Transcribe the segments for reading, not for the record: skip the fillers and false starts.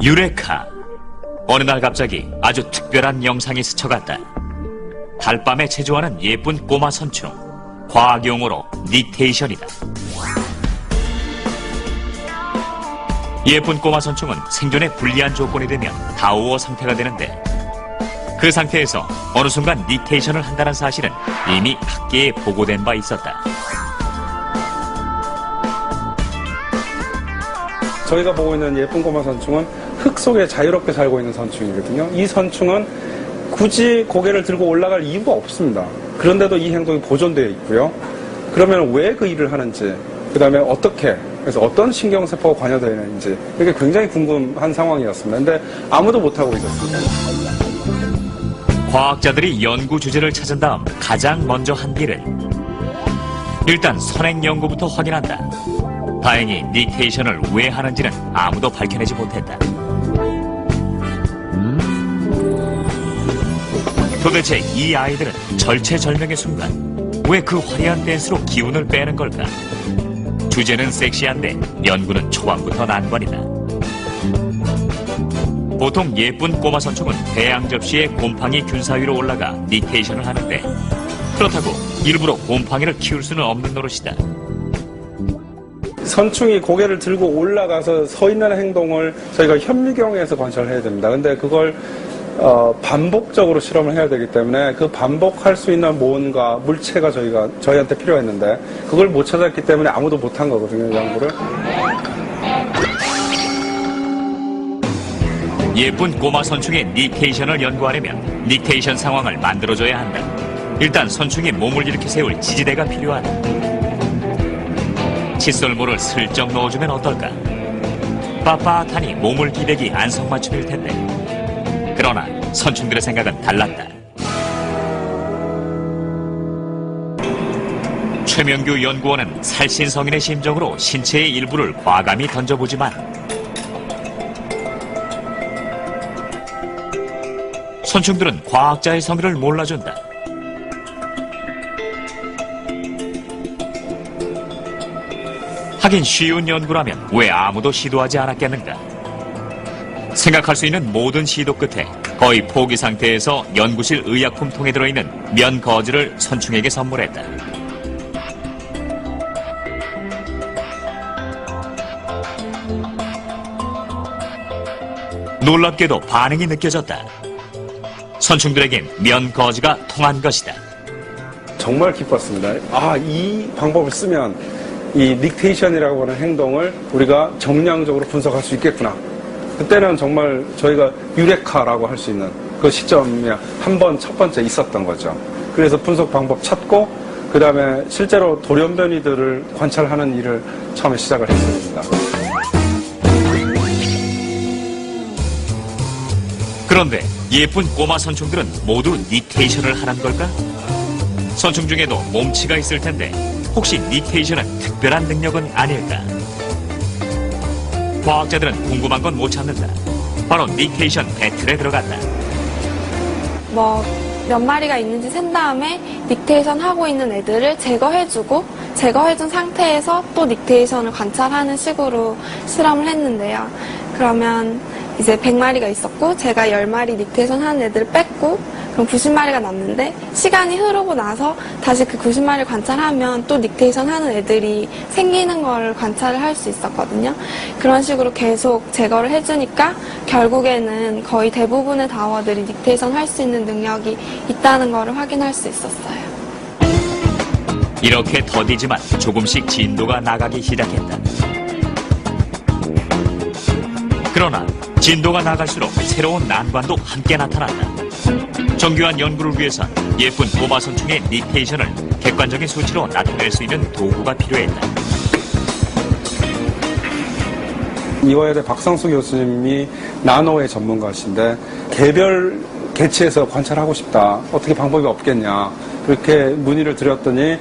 유레카. 어느 날 갑자기 아주 특별한 영상이 스쳐갔다. 달밤에 체조하는 예쁜 꼬마 선충. 과학용어로 닉테이션이다. 예쁜 꼬마 선충은 생존에 불리한 조건이 되면 다우어 상태가 되는데, 그 상태에서 어느 순간 닉테이션을 한다는 사실은 이미 학계에 보고된 바 있었다. 저희가 보고 있는 예쁜 꼬마 선충은 흙 속에 자유롭게 살고 있는 선충이거든요. 이 선충은 굳이 고개를 들고 올라갈 이유가 없습니다. 그런데도 이 행동이 보존되어 있고요. 그러면 왜 그 일을 하는지, 그 다음에 어떻게, 그래서 어떤 신경세포가 관여되어 있는지, 이게 굉장히 궁금한 상황이었습니다. 근데 아무도 못하고 있었습니다. 과학자들이 연구 주제를 찾은 다음 가장 먼저 한 일은 일단 선행 연구부터 확인한다. 다행히 닉테이션을 왜 하는지는 아무도 밝혀내지 못했다. 도대체 이 아이들은 절체절명의 순간 왜 그 화려한 댄스로 기운을 빼는 걸까? 주제는 섹시한데 연구는 초반부터 난관이다. 보통 예쁜 꼬마 선충은 배양 접시에 곰팡이 균사 위로 올라가 닉테이션을 하는데, 그렇다고 일부러 곰팡이를 키울 수는 없는 노릇이다. 선충이 고개를 들고 올라가서 서 있는 행동을 저희가 현미경에서 관찰해야 됩니다. 근데 그걸 반복적으로 실험을 해야 되기 때문에 그 반복할 수 있는 뭔가 물체가 저희한테 필요했는데, 그걸 못 찾았기 때문에 아무도 못한 거거든요, 연구를. 예쁜 꼬마 선충의 닉테이션을 연구하려면 닉테이션 상황을 만들어줘야 한다. 일단 선충이 몸을 이렇게 세울 지지대가 필요하다. 칫솔모를 슬쩍 넣어주면 어떨까? 빳빳하니 몸을 기대기 안성맞춤일 텐데. 그러나 선충들의 생각은 달랐다. 최명규 연구원은 살신성인의 심정으로 신체의 일부를 과감히 던져보지만 선충들은 과학자의 성의를 몰라준다. 하긴 쉬운 연구라면 왜 아무도 시도하지 않았겠는가? 생각할 수 있는 모든 시도 끝에 거의 포기 상태에서 연구실 의약품통에 들어있는 면 거즈를 선충에게 선물했다. 놀랍게도 반응이 느껴졌다. 선충들에겐 면 거즈가 통한 것이다. 정말 기뻤습니다. 이 방법을 쓰면 이 닉테이션이라고 하는 행동을 우리가 정량적으로 분석할 수 있겠구나. 그때는 정말 저희가 유레카라고 할 수 있는 그 시점이 첫 번째 있었던 거죠. 그래서 분석 방법 찾고, 그 다음에 실제로 돌연변이들을 관찰하는 일을 처음에 시작을 했습니다. 그런데 예쁜 꼬마 선충들은 모두 닉테이션을 하는 걸까? 선충 중에도 몸치가 있을 텐데 혹시 닉테이션은 특별한 능력은 아닐까? 과학자들은 궁금한 건 못 찾는다. 바로 닉테이션 배틀에 들어갔다. 몇 마리가 있는지 센 다음에 닉테이션 하고 있는 애들을 제거해주고, 제거해준 상태에서 또 닉테이션을 관찰하는 식으로 실험을 했는데요. 그러면 이제 100마리가 있었고, 제가 10마리 닉테이션 하는 애들을 뺐고, 그럼 90마리가 남는데, 시간이 흐르고 나서 다시 그 90마리를 관찰하면 또 닉테이션 하는 애들이 생기는 걸 관찰을 할 수 있었거든요. 그런 식으로 계속 제거를 해주니까 결국에는 거의 대부분의 다워들이 닉테이션 할 수 있는 능력이 있다는 걸 확인할 수 있었어요. 이렇게 더디지만 조금씩 진도가 나가기 시작했다. 그러나 진도가 나갈수록 새로운 난관도 함께 나타난다. 정교한 연구를 위해선 예쁜 꼬마 선충의 닉테이션을 객관적인 수치로 나타낼 수 있는 도구가 필요했다. 이화여대 박상수 교수님이 나노의 전문가신데, 개별 개체에서 관찰하고 싶다. 어떻게 방법이 없겠냐. 그렇게 문의를 드렸더니,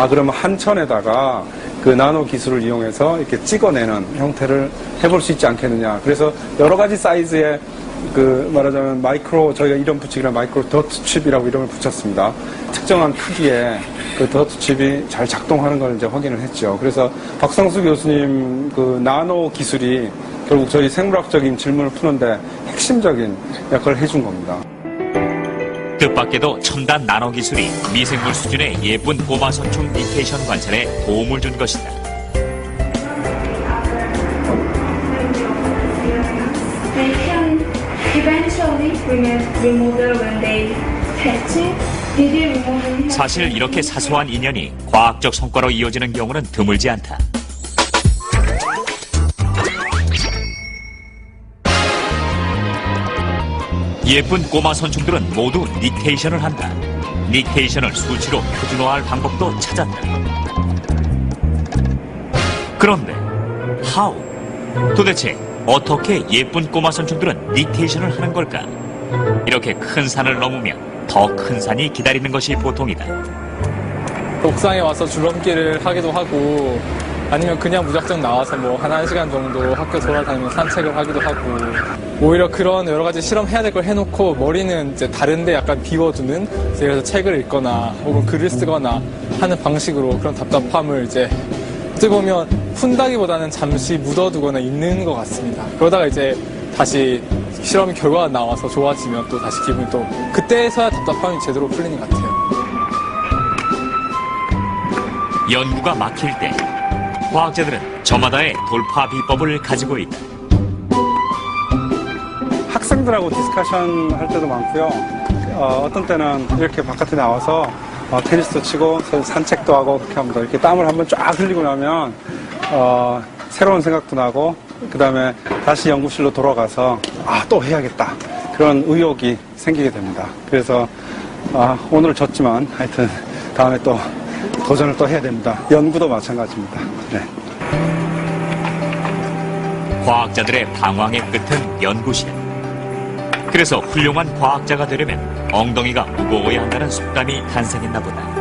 그러면 한천에다가 그 나노 기술을 이용해서 이렇게 찍어내는 형태를 해볼 수 있지 않겠느냐. 그래서 여러 가지 사이즈의 저희가 이름 붙이기로 마이크로 더트 칩이라고 이름을 붙였습니다. 특정한 크기의 그 더트 칩이 잘 작동하는 걸 이제 확인을 했죠. 그래서 박상수 교수님 그 나노 기술이 결국 저희 생물학적인 질문을 푸는데 핵심적인 역할을 해준 겁니다. 뜻밖에도 첨단 나노 기술이 미생물 수준의 예쁜 꼬마 선충 닉테이션 관찰에 도움을 준 것이다. They can eventually remodel when they hatch. Did you remodel? 사실 이렇게 사소한 인연이 과학적 성과로 이어지는 경우는 드물지 않다. 예쁜 꼬마 선충들은 모두 닉테이션을 한다. 닉테이션을 수치로 표준화할 방법도 찾았다. 그런데 how? 도대체 어떻게 예쁜 꼬마 선충들은 닉테이션을 하는 걸까? 이렇게 큰 산을 넘으면 더 큰 산이 기다리는 것이 보통이다. 옥상에 와서 줄넘기를 하기도 하고 아니면 그냥 무작정 나와서 뭐 한 시간 정도 학교 돌아다니면서 산책을 하기도 하고 오히려 그런 여러 가지 실험해야 될 걸 해놓고 머리는 이제 다른데 약간 비워두는 그래서 책을 읽거나 혹은 글을 쓰거나 하는 방식으로 그런 답답함을 이제 어떻게 보면 푼다기보다는 잠시 묻어두거나 있는 것 같습니다. 그러다가 이제 다시 실험 결과가 나와서 좋아지면 또 다시 기분이 또 그때서야 답답함이 제대로 풀리는 것 같아요. 연구가 막힐 때 과학자들은 저마다의 돌파 비법을 가지고 있다. 학생들하고 디스커션 할 때도 많고요. 어떤 때는 이렇게 바깥에 나와서 테니스도 치고 산책도 하고 그렇게 합니다. 이렇게 땀을 한번 쫙 흘리고 나면 새로운 생각도 나고 그 다음에 다시 연구실로 돌아가서 또 해야겠다 그런 의욕이 생기게 됩니다. 그래서 오늘 졌지만 하여튼 다음에 또 도전을 또 해야 됩니다. 연구도 마찬가지입니다. 네. 과학자들의 방황의 끝은 연구실. 그래서 훌륭한 과학자가 되려면 엉덩이가 무거워야 한다는 속담이 탄생했나 보다.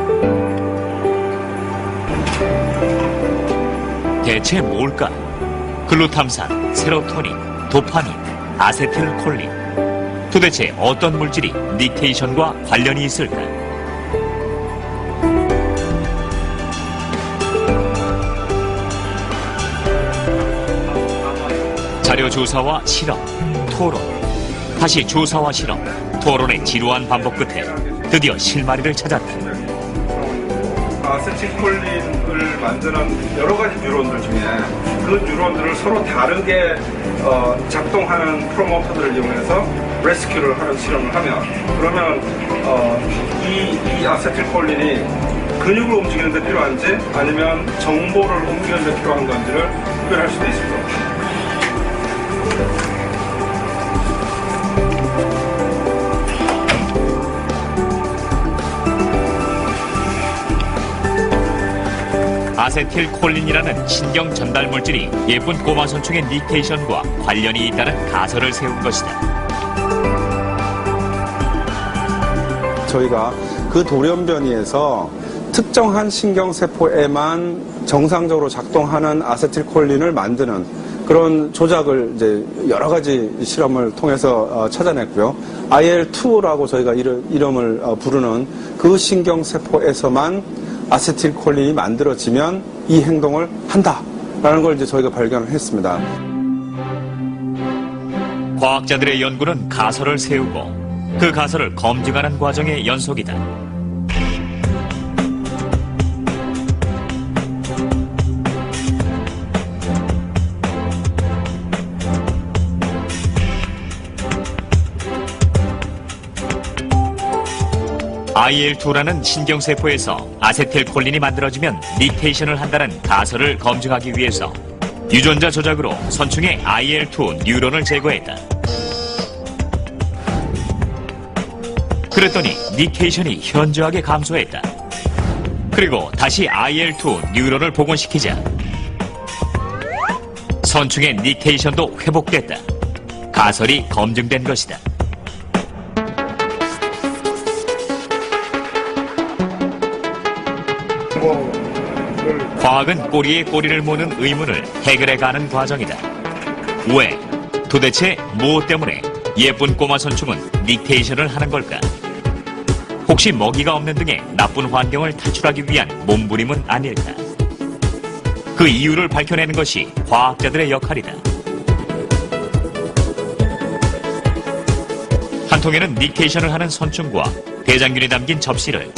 대체 뭘까? 글루탐산, 세로토닌, 도파민, 아세틸콜린. 도대체 어떤 물질이 닉테이션과 관련이 있을까? 자료 조사와 실험, 토론, 다시 조사와 실험, 토론의 지루한 반복 끝에 드디어 실마리를 찾았다. 아세틸콜린을 만드는 여러 가지 뉴런들 중에 그 뉴런들을 서로 다르게 작동하는 프로모터들을 이용해서 레스큐를 하는 실험을 하면 그러면 이 아세틸콜린이 근육을 움직이는 데 필요한지 아니면 정보를 옮기는 데 필요한 건지를 구별할 수도 있습니다. 아세틸콜린이라는 신경 전달 물질이 예쁜 꼬마 선충의 닉테이션과 관련이 있다는 가설을 세운 것이다. 저희가 그 돌연변이에서 특정한 신경세포에만 정상적으로 작동하는 아세틸콜린을 만드는 그런 조작을 이제 여러 가지 실험을 통해서 찾아냈고요. IL-2라고 저희가 이름을 부르는 그 신경세포에서만 아세틸콜린이 만들어지면 이 행동을 한다라는 걸 이제 저희가 발견을 했습니다. 과학자들의 연구는 가설을 세우고 그 가설을 검증하는 과정의 연속이다. IL-2라는 신경세포에서 아세틸콜린이 만들어지면 닉테이션을 한다는 가설을 검증하기 위해서 유전자 조작으로 선충의 IL-2 뉴런을 제거했다. 그랬더니 닉테이션이 현저하게 감소했다. 그리고 다시 IL-2 뉴런을 복원시키자 선충의 닉테이션도 회복됐다. 가설이 검증된 것이다. 과학은 꼬리에 꼬리를 무는 의문을 해결해가는 과정이다. 왜? 도대체 무엇 때문에 예쁜 꼬마 선충은 닉테이션을 하는 걸까? 혹시 먹이가 없는 등의 나쁜 환경을 탈출하기 위한 몸부림은 아닐까. 그 이유를 밝혀내는 것이 과학자들의 역할이다. 한 통에는 닉테이션을 하는 선충과 대장균이 담긴 접시를,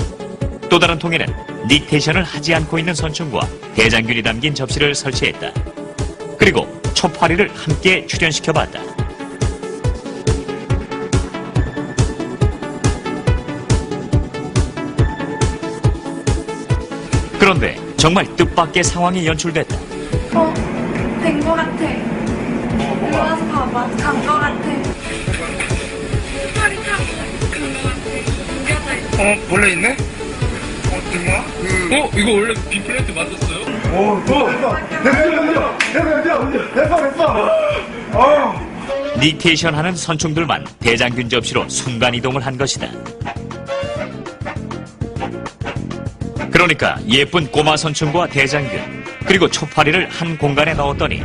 또 다른 통에는 닉테이션을 하지 않고 있는 선충과 대장균이 담긴 접시를 설치했다. 그리고 초파리를 함께 출연시켜봤다. 그런데 정말 뜻밖의 상황이 연출됐다. 된 거 같아. 일로 와서 봐봐. 간 거 같아. 원래 있네? 어떤가? 이거 원래 빅플레이트 맞았어요? 닉테이션 하는 선충들만 대장균 접시로 순간이동을 한 것이다. 그러니까 예쁜 꼬마 선충과 대장균, 그리고 초파리를 한 공간에 넣었더니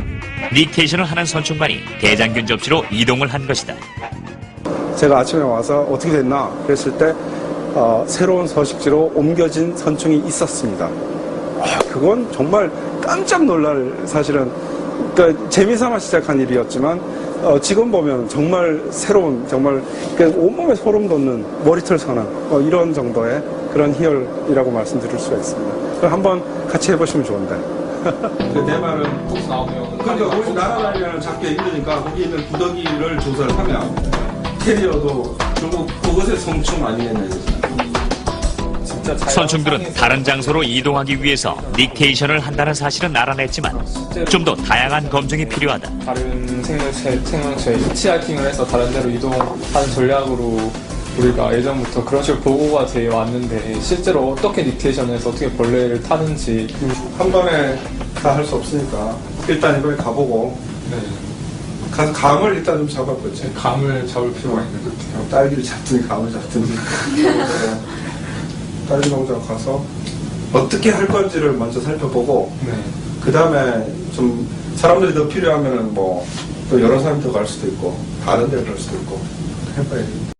닉테이션을 하는 선충만이 대장균 접시로 이동을 한 것이다. 제가 아침에 와서 어떻게 됐나 그랬을 때 새로운 서식지로 옮겨진 선충이 있었습니다. 그건 정말 깜짝 놀랄 사실은, 그러니까 재미삼아 시작한 일이었지만 지금 보면 정말 새로운, 정말 온몸에 소름 돋는 머리털 선한 이런 정도의 그런 희열이라고 말씀드릴 수가 있습니다. 그럼 한번 같이 해보시면 좋은데. 내 말은 혹시 나오면 그러니까 거기 날아다니면 잡기 힘드니까 거기 있는 구더기를 조사를 하면 캐리어도 결국 그것의 성충 아니겠냐. 진짜 선충들은 다른 장소로 이동하기 위해서 닉테이션을 한다는 사실은 알아냈지만 좀 더 다양한 검증이 필요하다. 다른 생명체에 히치하이킹을 해서 다른 데로 이동하는 전략으로 우리가 예전부터 그런 식으로 보고가 되어 왔는데 실제로 어떻게 닉테이션해서 어떻게 벌레를 타는지 한 번에 다 할 수 없으니까 일단 이번에 가보고 가서 감을 일단 좀 잡아보지. 감을 잡을 필요가 있는 것 같아요. 딸기를 잡든지 감을 잡든지. 딸기 농장 가서 어떻게 할 건지를 먼저 살펴보고 네. 그 다음에 좀 사람들이 더 필요하면은 뭐 또 여러 사람이 더 갈 수도 있고 다른 데를 갈 수도 있고 해봐야지.